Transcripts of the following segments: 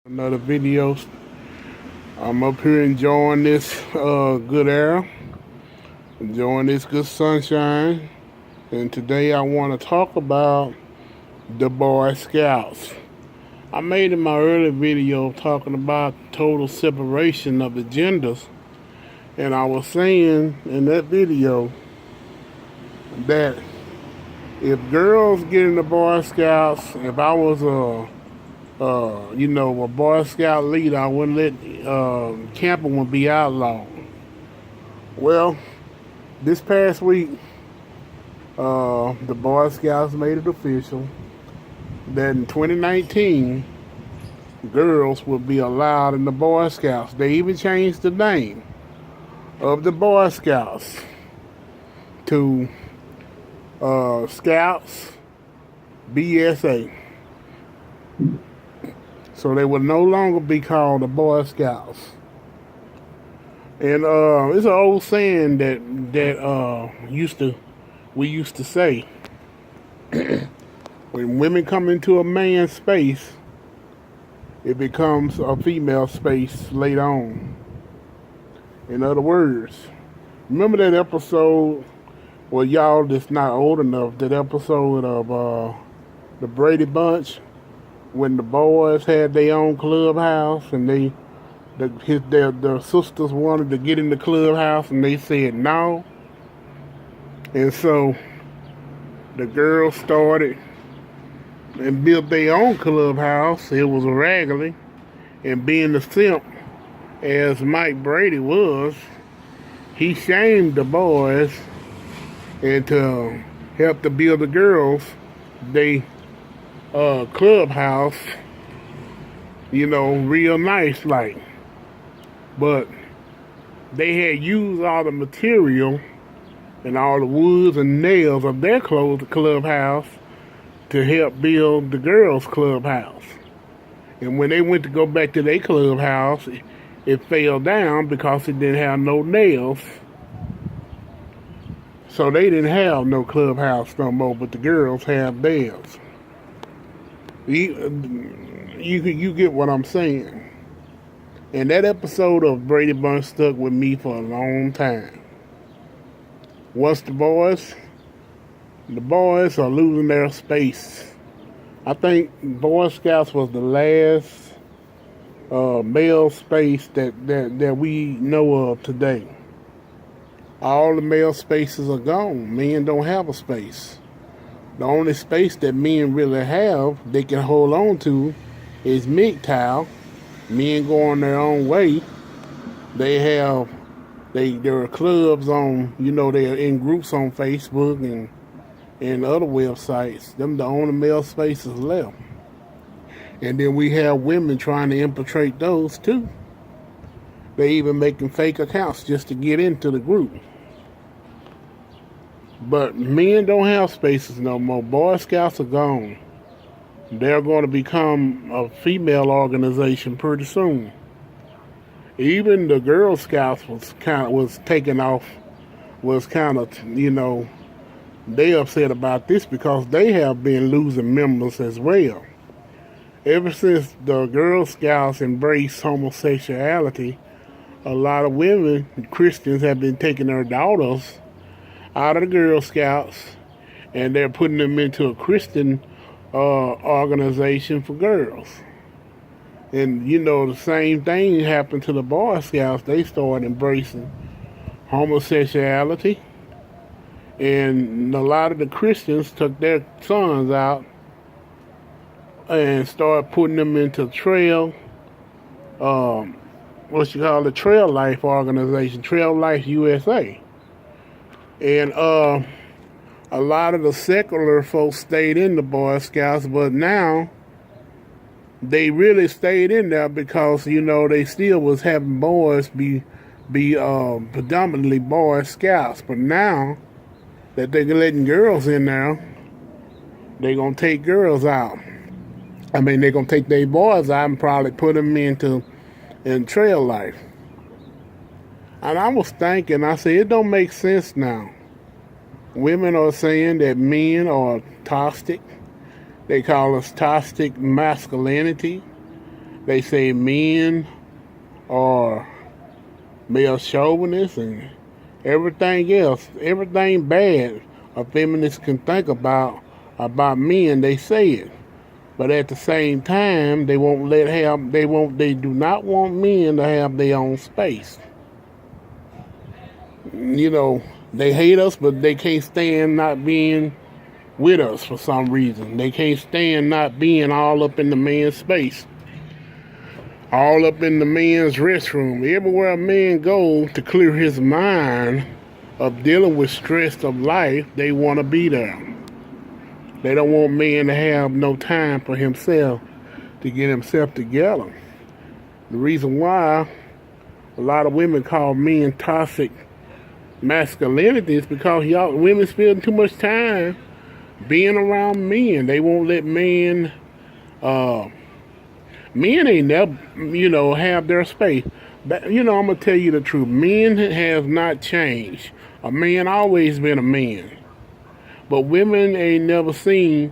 Another video. I'm up here enjoying this good air, enjoying this good sunshine, and today I want to talk about the Boy Scouts. I made in my earlier video talking about total separation of the genders, and I was saying in that video that if girls get in the Boy Scouts, if I was a Boy Scout leader, I wouldn't let camping would be outlawed. Well, this past week, the Boy Scouts made it official that in 2019, girls would be allowed in the Boy Scouts. They even changed the name of the Boy Scouts to Scouts BSA. So they would no longer be called the Boy Scouts. And it's an old saying that we used to say when women come into a man's space, it becomes a female space later on. In other words, remember that episode? Well, y'all that's not old enough, that episode of the Brady Bunch, when the boys had their own clubhouse and their sisters wanted to get in the clubhouse and they said no. And so the girls started and built their own clubhouse. It was a raggedy. And being the simp as Mike Brady was, he shamed the boys, and to help to build the girls, they clubhouse, real nice like. But they had used all the material and all the woods and nails of their clubhouse to help build the girls' clubhouse. And when they went to go back to their clubhouse, it fell down because it didn't have no nails. So they didn't have no clubhouse no more, but the girls have theirs. You get what I'm saying. And that episode of Brady Bunch stuck with me for a long time. Once the boys are losing their space. I think Boy Scouts was the last male space that we know of today. All the male spaces are gone. Men don't have a space. The only space that men really have, they can hold on to, is MGTOW. Men go on their own way. There are clubs on, they're in groups on Facebook and other websites. Them the only male spaces left. And then we have women trying to infiltrate those too. They even making fake accounts just to get into the group. But men don't have spaces no more. Boy Scouts are gone. They're going to become a female organization pretty soon. Even the Girl Scouts was taken off. Was kind of they upset about this because they have been losing members as well. Ever since the Girl Scouts embraced homosexuality, a lot of women, Christians, have been taking their daughters out of the Girl Scouts, and they're putting them into a Christian organization for girls. And the same thing happened to the Boy Scouts. They started embracing homosexuality, and a lot of the Christians took their sons out and started putting them into trail, the Trail Life organization, Trail Life USA. And a lot of the secular folks stayed in the Boy Scouts, but now they really stayed in there because they still was having boys be predominantly Boy Scouts. But now that they're letting girls in there, they're gonna take girls out. I mean, they're gonna take their boys out and probably put them in Trail Life. And I was thinking, I said, it don't make sense now. Women are saying that men are toxic. They call us toxic masculinity. They say men are male chauvinists and everything else, everything bad a feminist can think about men, they say it. But at the same time, they do not want men to have their own space. You know, they hate us, but they can't stand not being with us for some reason. They can't stand not being all up in the man's space, all up in the man's restroom. Everywhere a man goes to clear his mind of dealing with stress of life, they want to be there. They don't want man to have no time for himself to get himself together. The reason why a lot of women call men toxic masculinity is because women spend too much time being around men. They won't let men ain't never, have their space. But, I'm going to tell you the truth. Men have not changed. A man always been a man. But women ain't never seen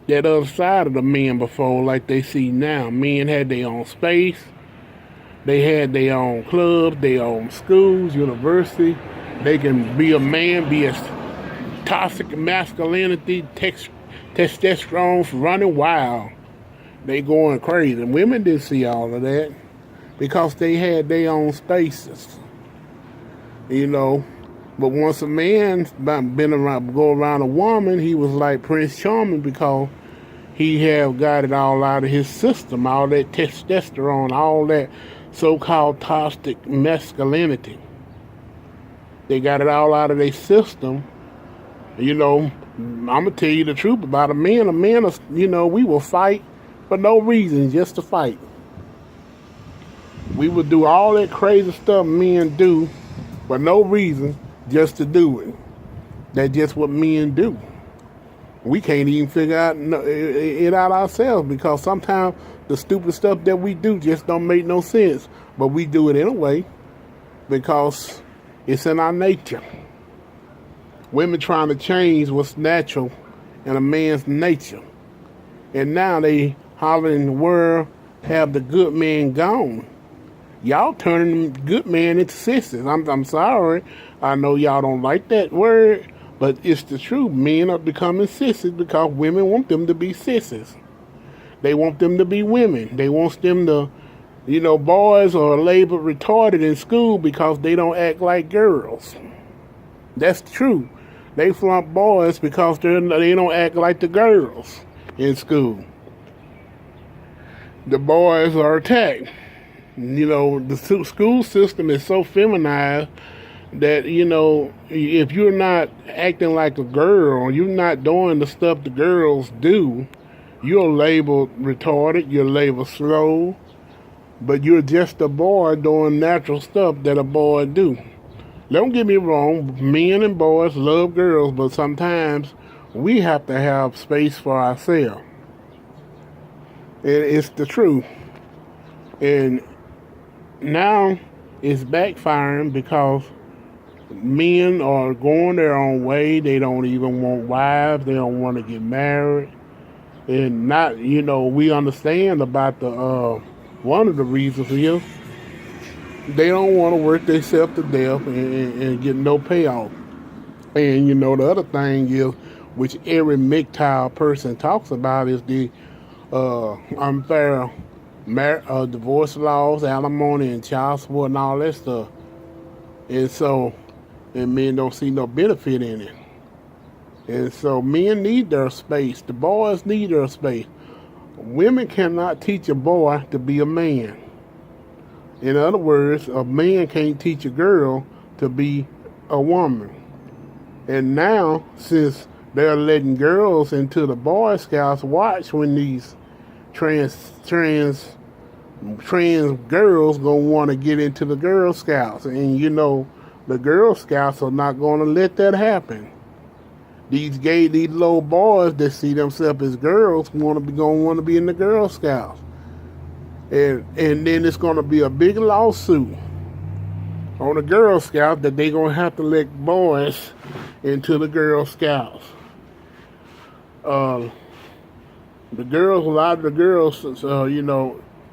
that other side of the men before like they see now. Men had their own space. They had their own clubs, their own schools, university. They can be a man, be a toxic masculinity, testosterone running wild. They going crazy. And women didn't see all of that because they had their own spaces. But once a man go around a woman, he was like Prince Charming because he have got it all out of his system, all that testosterone, all that so-called toxic masculinity. They got it all out of their system. I'm going to tell you the truth about a man. A man, we will fight for no reason, just to fight. We will do all that crazy stuff men do for no reason, just to do it. That's just what men do. We can't even figure it out ourselves because sometimes the stupid stuff that we do just don't make no sense. But we do it anyway because it's in our nature. Women trying to change what's natural in a man's nature. And now they hollering in the world, have the good man gone. Y'all turning good man into sissies. I'm sorry. I know y'all don't like that word, but it's the truth. Men are becoming sissies because women want them to be sissies. They want them to be women. They want them to, boys are labeled retarded in school because they don't act like girls. That's true. They flunk boys because they don't act like the girls in school. The boys are attacked. The school system is so feminized that, if you're not acting like a girl, you're not doing the stuff the girls do, you're labeled retarded, you're labeled slow, but you're just a boy doing natural stuff that a boy do. Don't get me wrong, men and boys love girls, but sometimes we have to have space for ourselves. It's the truth. And now it's backfiring because men are going their own way. They don't even want wives. They don't want to get married. And not, we understand about the, one of the reasons is they don't want to work themselves to death and get no payoff. And, the other thing is, which every MGTOW person talks about, is the unfair divorce laws, alimony, and child support, and all that stuff. And men don't see no benefit in it. And so men need their space. The boys need their space. Women cannot teach a boy to be a man. In other words, a man can't teach a girl to be a woman. And now, since they're letting girls into the Boy Scouts, watch when these trans girls gonna want to get into the Girl Scouts, and the Girl Scouts are not gonna let that happen. These little boys that see themselves as girls gonna want to be in the Girl Scouts, and then it's gonna be a big lawsuit on the Girl Scouts that they gonna have to let boys into the Girl Scouts. A lot of the girls,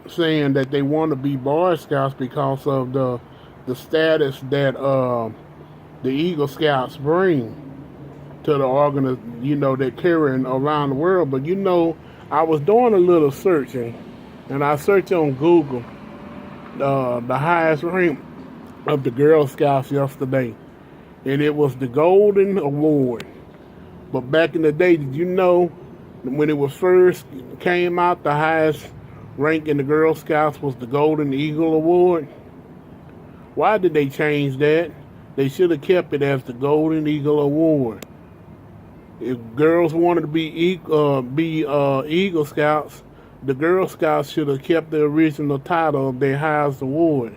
saying that they want to be Boy Scouts because of the status that the Eagle Scouts bring to the they're carrying around the world. But I was doing a little searching, and I searched on Google the highest rank of the Girl Scouts yesterday, and it was the Golden Award. But back in the day, did you know when it was first came out, the highest rank in the Girl Scouts was the Golden Eagle Award? Why did they change that? They should have kept it as the Golden Eagle Award. If girls wanted to be Eagle Scouts, the Girl Scouts should have kept the original title of their highest award.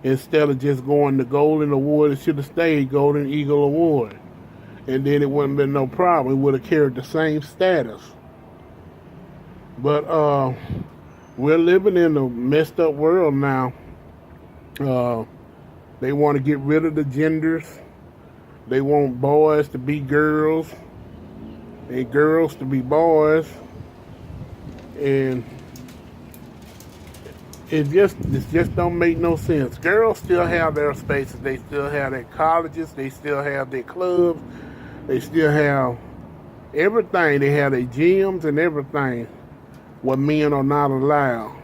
Instead of just going the Golden Award, it should have stayed Golden Eagle Award. And then it wouldn't have been no problem. It would have carried the same status. But we're living in a messed up world now. They want to get rid of the genders. They want boys to be girls and girls to be boys. And it just don't make no sense. Girls still have their spaces. They still have their colleges. They still have their clubs. They still have everything. They have their gyms and everything. What men are not allowed.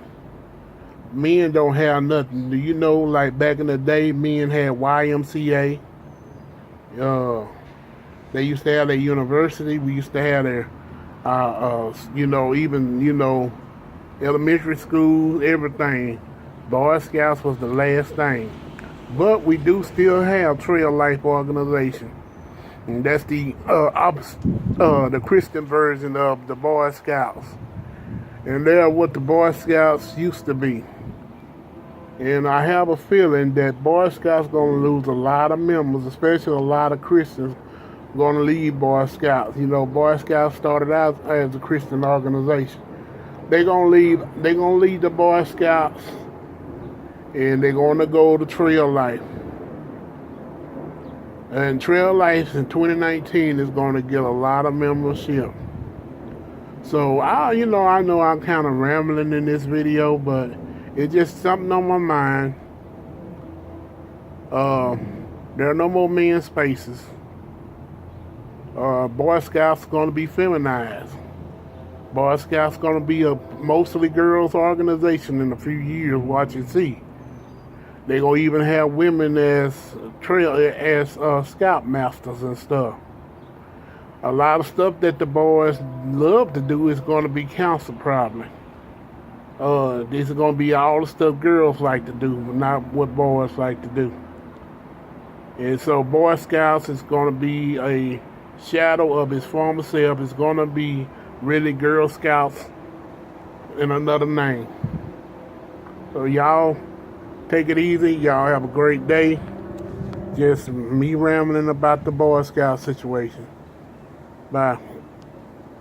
Men don't have nothing. Do you know, like back in the day, men had YMCA. They used to have their university. We used to have their, elementary school, everything. Boy Scouts was the last thing. But we do still have Trail Life Organization. And that's the Christian version of the Boy Scouts. And they're what the Boy Scouts used to be. And I have a feeling that Boy Scouts going to lose a lot of members, especially a lot of Christians going to leave Boy Scouts. Boy Scouts started out as a Christian organization. They're going to leave the Boy Scouts, and they're going to go to Trail Life. And Trail Life in 2019 is going to get a lot of membership. So I know I'm kind of rambling in this video, but it's just something on my mind. There are no more men's spaces. Boy Scouts are going to be feminized. Boy Scouts are going to be a mostly girls organization in a few years. Watch and see. They're going to even have women as scout masters and stuff. A lot of stuff that the boys love to do is going to be canceled probably. This is going to be all the stuff girls like to do, but not what boys like to do. And so Boy Scouts is going to be a shadow of his former self. It's going to be really Girl Scouts in another name. So y'all take it easy. Y'all have a great day. Just me rambling about the Boy Scout situation. Bye.